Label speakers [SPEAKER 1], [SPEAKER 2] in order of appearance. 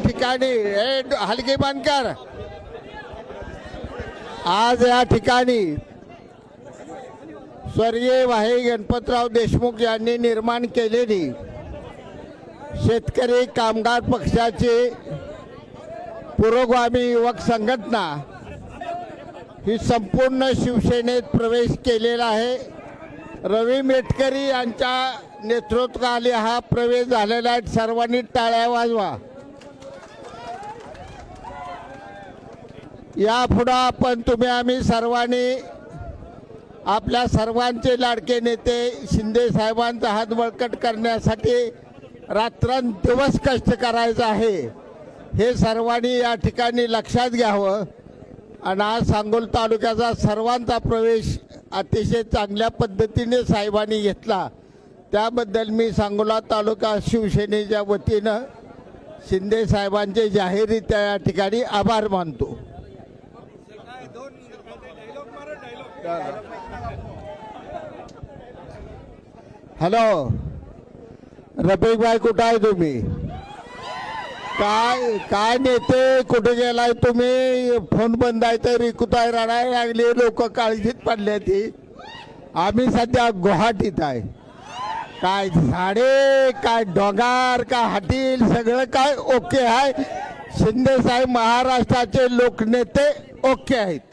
[SPEAKER 1] ठिकाणी हलगी बनकर आज या ठिकाणी स्वर्गीय भाई गणपतराव देशमुख यांनी निर्माण केलेली शेतकरी कामगार पक्षाची पुरोगामी युवक संघटना ही संपूर्ण शिवसेनेत प्रवेश केलेला आहे। रवी मेटकरी यांच्या नेतृत्वाखाली हा प्रवेश झालेला आहे। सर्वांनी टाळ्या वाजवा। यापुढे आपण तुम्ही आम्ही सर्वांनी आपल्या सर्वांचे लाडके नेते शिंदे साहेबांचा हात बळकट करण्यासाठी रात्रंदिवस कष्ट करायचं आहे, हे सर्वांनी या ठिकाणी लक्षात घ्यावं। आणि आज सांगोल तालुक्याचा सर्वांचा प्रवेश अतिशय चांगल्या पद्धतीने साहेबांनी घेतला, त्याबद्दल मी सांगोला तालुका शिवसेनेच्या वतीनं शिंदे साहेबांचे जाहीररित्या या ठिकाणी आभार मानतो। हॅलो रफिक भाई, कुठं आहे तुम्ही? काय नेते कुठे गेलाय तुम्ही? फोन बंद आहे तर रिकुताय रडायला लागले, लोक काळजीत पडले ती। आम्ही सध्या गुवाहाटीत आहे। काय झाडे काय डोंगर काय हॉटेल सगळं काय ओके आहे। शिंदे साहेब महाराष्ट्राचे लोकनेते ओके आहेत।